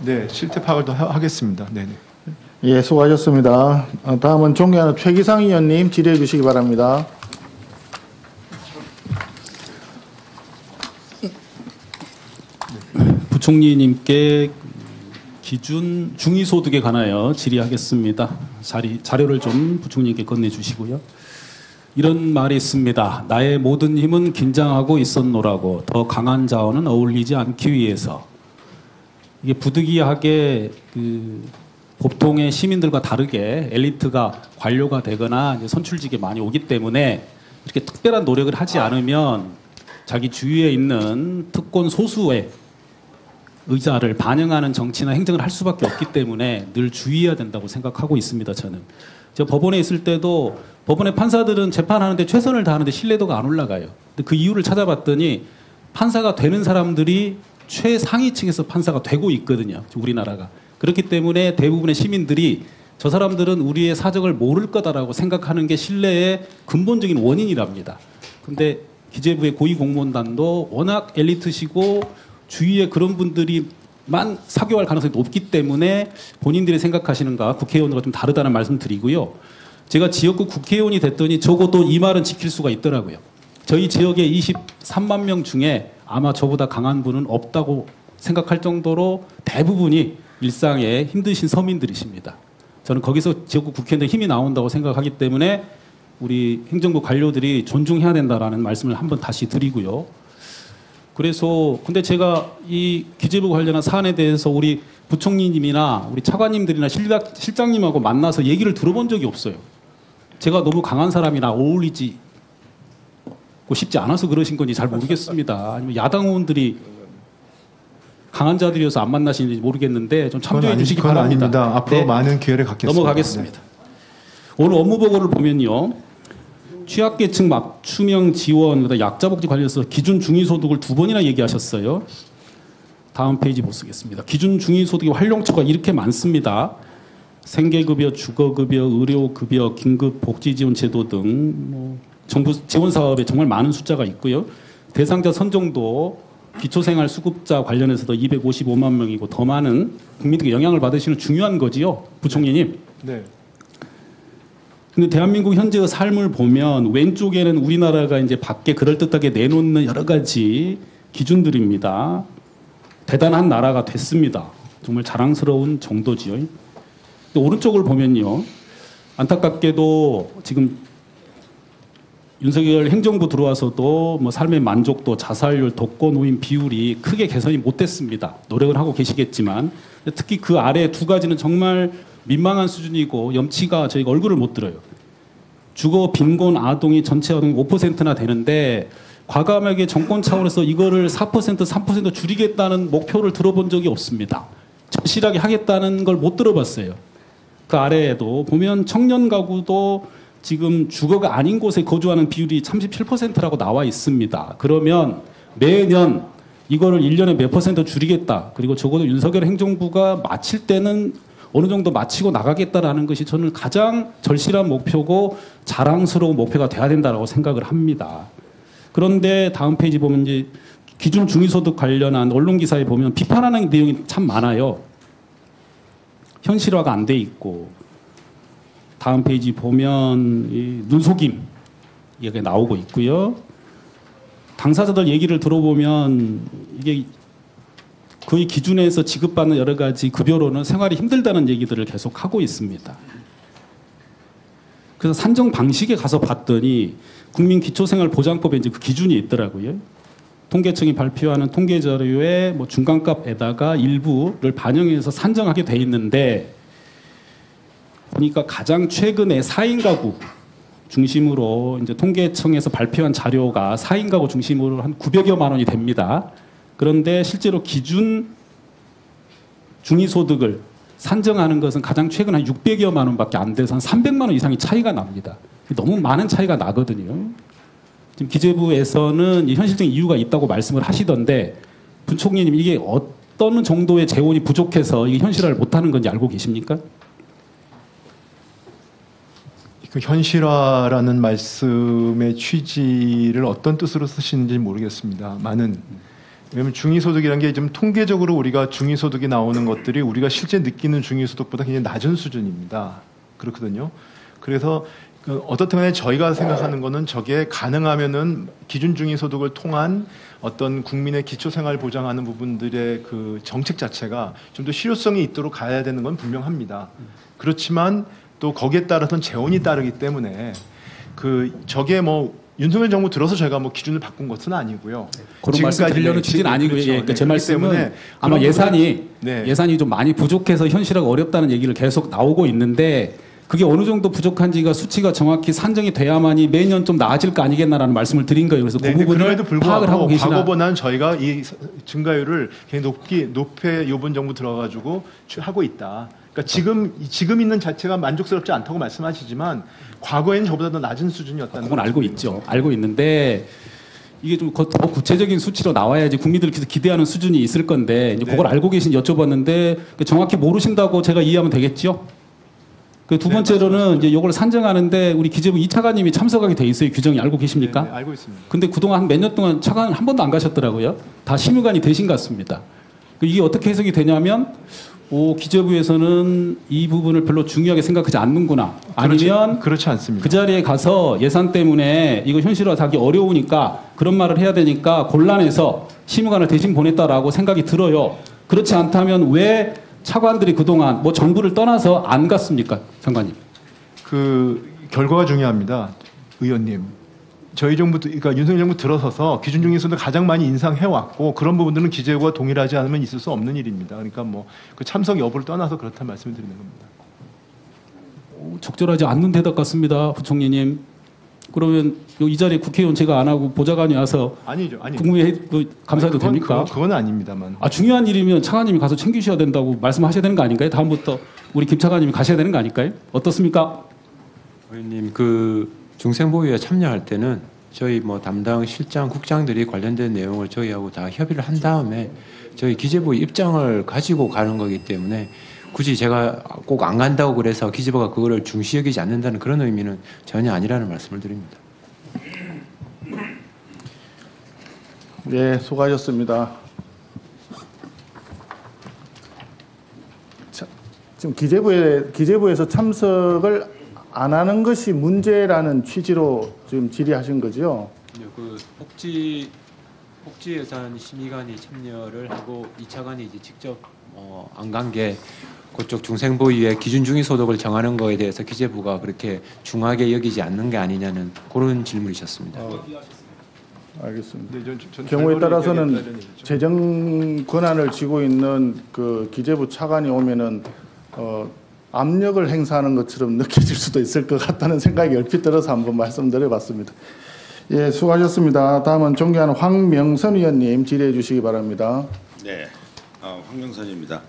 네, 실태 파악을 더 하겠습니다. 네네. 예, 수고하셨습니다. 다음은 존경하는 최기상 의원님 질의해 주시기 바랍니다. 부총리님께 기준 중위소득에 관하여 질의하겠습니다. 자료를 좀 부총리님께 건네주시고요. 이런 말이 있습니다. 나의 모든 힘은 긴장하고 있었노라고 더 강한 자원은 어울리지 않기 위해서. 이게 부득이하게 보통의 시민들과 다르게 엘리트가 관료가 되거나 이제 선출직에 많이 오기 때문에 이렇게 특별한 노력을 하지 않으면 자기 주위에 있는 특권 소수의 의자를 반영하는 정치나 행정을 할 수밖에 없기 때문에 늘 주의해야 된다고 생각하고 있습니다. 저는. 제가 법원에 있을 때도 법원의 판사들은 재판하는데 최선을 다하는데 신뢰도가 안 올라가요. 근데 그 이유를 찾아봤더니 판사가 되는 사람들이 최상위층에서 판사가 되고 있거든요. 우리나라가. 그렇기 때문에 대부분의 시민들이 저 사람들은 우리의 사정을 모를 거다라고 생각하는 게 신뢰의 근본적인 원인이랍니다. 근데 기재부의 고위공무원단도 워낙 엘리트시고 주위에 그런 분들이만 사교할 가능성이 높기 때문에 본인들이 생각하시는가 국회의원들과 좀 다르다는 말씀 드리고요. 제가 지역구 국회의원이 됐더니 적어도 이 말은 지킬 수가 있더라고요. 저희 지역의 23만 명 중에 아마 저보다 강한 분은 없다고 생각할 정도로 대부분이 일상에 힘드신 서민들이십니다. 저는 거기서 지역구 국회의원들 힘이 나온다고 생각하기 때문에 우리 행정부 관료들이 존중해야 된다라는 말씀을 한번 다시 드리고요. 그래서 근데 제가 이 기재부 관련한 사안에 대해서 우리 부총리님이나 우리 차관님들이나 실장님하고 만나서 얘기를 들어본 적이 없어요. 제가 너무 강한 사람이나 어울리지 싶지 않아서 그러신 건지 잘 모르겠습니다. 아니면 야당 의원들이 강한 자들이어서 안 만나시는지 모르겠는데 좀 참조해 주시기 바랍니다. 아닙니다. 앞으로 네. 많은 기회를 갖겠습니다. 넘어가겠습니다. 네. 오늘 업무 보고를 보면요. 취약계층 맞춤형 지원, 약자복지 관련해서 기준 중위소득을 2번이나 얘기하셨어요. 다음 페이지 보시겠습니다. 기준 중위소득의 활용처가 이렇게 많습니다. 생계급여, 주거급여, 의료급여, 긴급복지지원제도 등 정부 지원사업에 정말 많은 숫자가 있고요. 대상자 선정도 기초생활수급자 관련해서도 255만 명이고 더 많은 국민들께 영향을 받으시는 중요한 거지요. 부총리님. 네. 근데 대한민국 현재의 삶을 보면 왼쪽에는 우리나라가 이제 밖에 그럴듯하게 내놓는 여러 가지 기준들입니다. 대단한 나라가 됐습니다. 정말 자랑스러운 정도지요. 근데 오른쪽을 보면요. 안타깝게도 지금 윤석열 행정부 들어와서도 뭐 삶의 만족도, 자살률, 독거노인 비율이 크게 개선이 못 됐습니다. 노력을 하고 계시겠지만 특히 그 아래 두 가지는 정말 민망한 수준이고 염치가 저희가 얼굴을 못 들어요. 주거 빈곤 아동이 전체 아동이 5%나 되는데 과감하게 정권 차원에서 이거를 4%, 3% 줄이겠다는 목표를 들어본 적이 없습니다. 절실하게 하겠다는 걸 못 들어봤어요. 그 아래에도 보면 청년 가구도 지금 주거가 아닌 곳에 거주하는 비율이 37%라고 나와 있습니다. 그러면 매년 이거를 1년에 몇 퍼센트 줄이겠다. 그리고 적어도 윤석열 행정부가 마칠 때는 어느 정도 마치고 나가겠다라는 것이 저는 가장 절실한 목표고 자랑스러운 목표가 돼야 된다고 생각을 합니다. 그런데 다음 페이지 보면 이제 기준 중위소득 관련한 언론 기사에 보면 비판하는 내용이 참 많아요. 현실화가 안 돼 있고 다음 페이지 보면 이 눈속임 이게 나오고 있고요. 당사자들 얘기를 들어보면 이게 그 기준에서 지급받는 여러 가지 급여로는 생활이 힘들다는 얘기들을 계속 하고 있습니다. 그래서 산정 방식에 가서 봤더니 국민기초생활보장법에 이제 그 기준이 있더라고요. 통계청이 발표하는 통계 자료의 뭐 중간값에다가 일부를 반영해서 산정하게 돼 있는데 보니까 가장 최근에 4인 가구 중심으로 이제 통계청에서 발표한 자료가 4인 가구 중심으로 한 900여만 원이 됩니다. 그런데 실제로 기준 중위소득을 산정하는 것은 가장 최근 한 600여만 원밖에 안 돼서 한 300만 원 이상의 차이가 납니다. 너무 많은 차이가 나거든요. 지금 기재부에서는 현실적인 이유가 있다고 말씀을 하시던데 부총리님 이게 어떤 정도의 재원이 부족해서 이게 현실화를 못하는 건지 알고 계십니까? 그 현실화라는 말씀의 취지를 어떤 뜻으로 쓰시는지 모르겠습니다. 많은 왜냐하면 중위소득이라는 게 좀 통계적으로 우리가 중위소득이 나오는 것들이 우리가 실제 느끼는 중위소득보다 굉장히 낮은 수준입니다. 그렇거든요. 그래서 어떻든 간에 저희가 생각하는 거는 저게 가능하면은 기준 중위소득을 통한 어떤 국민의 기초생활 보장하는 부분들의 그 정책 자체가 좀 더 실효성이 있도록 가야 되는 건 분명합니다. 그렇지만 또 거기에 따라서는 재원이 따르기 때문에 저게 뭐 윤석열 정부 들어서 저희가 뭐 기준을 바꾼 것은 아니고요. 그런 말씀 드리려는 취지는 아니고요. 그렇죠. 예, 제 말씀은 때문에 아마 그런 예산이 네. 예산이 좀 많이 부족해서 현실화가 어렵다는 얘기를 계속 나오고 있는데 그게 어느 정도 부족한지가 수치가 정확히 산정이 돼야만이 매년 좀 나아질 거 아니겠나라는 말씀을 드린 거예요. 그래서 네, 그 부분을 그럼에도 파악을 하고 불구하고 계시나? 과거보다는 저희가 이 증가율을 굉장히 높게 이번 정부 들어가지고 하고 있다. 그러니까 지금 있는 자체가 만족스럽지 않다고 말씀하시지만 과거에는 저보다 더 낮은 수준이었다는 그건 걸 알고 있죠. 알고 있는데 이게 좀 더 구체적인 수치로 나와야지 국민들께서 기대하는 수준이 있을 건데 이제 그걸 알고 계신 여쭤봤는데 정확히 모르신다고 제가 이해하면 되겠죠? 그 두 번째로는 이제 이걸 산정하는데 우리 기재부 이차관님이 참석하게 돼 있어요. 규정이 알고 계십니까? 네, 알고 있습니다. 근데 그동안 몇 년 동안 차관 한 번도 안 가셨더라고요. 다 심의관이 되신 것 같습니다. 이게 어떻게 해석이 되냐면 기재부에서는 이 부분을 별로 중요하게 생각하지 않는구나. 아니면 그렇지 않습니다. 그 자리에 가서 예산 때문에 이거 현실화하기 어려우니까 그런 말을 해야 되니까 곤란해서 심의관을 대신 보냈다라고 생각이 들어요. 그렇지 않다면 왜 차관들이 그동안 뭐 정부를 떠나서 안 갔습니까, 장관님? 그 결과가 중요합니다, 의원님. 저희 정부, 그러니까 윤석열 정부 들어서서 기준 중위소득 가장 많이 인상해 왔고 그런 부분들은 기재부가 동일하지 않으면 있을 수 없는 일입니다. 그러니까 뭐 그 참석 여부를 떠나서 그렇다는 말씀을 드리는 겁니다. 적절하지 않는 대답 같습니다, 부총리님. 그러면 이 자리에 국회의원 제가 안 하고 보좌관이 와서 아니죠. 국무회의 감사해도 됩니까? 그건 아닙니다만. 중요한 일이면 차관님이 가서 챙기셔야 된다고 말씀하셔야 되는 거 아닌가요? 다음부터 우리 김 차관님이 가셔야 되는 거 아닐까요? 어떻습니까? 의원님, 그 중생보유에 참여할 때는 저희 뭐 담당 실장, 국장들이 관련된 내용을 저희하고 다 협의를 한 다음에 저희 기재부 입장을 가지고 가는 거기 때문에 굳이 제가 꼭 안 간다고 그래서 기재부가 그거를 중시 여기지 않는다는 그런 의미는 전혀 아니라는 말씀을 드립니다. 네, 수고하셨습니다. 지금 기재부에서 참석을 안 하는 것이 문제라는 취지로 지금 질의하신 거죠? 그 복지예산 심의관이 참여를 하고 2차관이 이제 직접 안 간 게 그쪽 중생보유의 기준 중위소득을 정하는 거에 대해서 기재부가 그렇게 중하게 여기지 않는 게 아니냐는 그런 질문이셨습니다. 알겠습니다. 네, 전 경우에 결과를 따라서는 얘기하겠다는 얘기죠. 재정 권한을 쥐고 있는 그 기재부 차관이 오면은 압력을 행사하는 것처럼 느껴질 수도 있을 것 같다는 생각이 얼핏 들어서 한번 말씀드려봤습니다. 예, 수고하셨습니다. 다음은 존경하는 황명선 의원님 질의해 주시기 바랍니다. 네, 황명선입니다.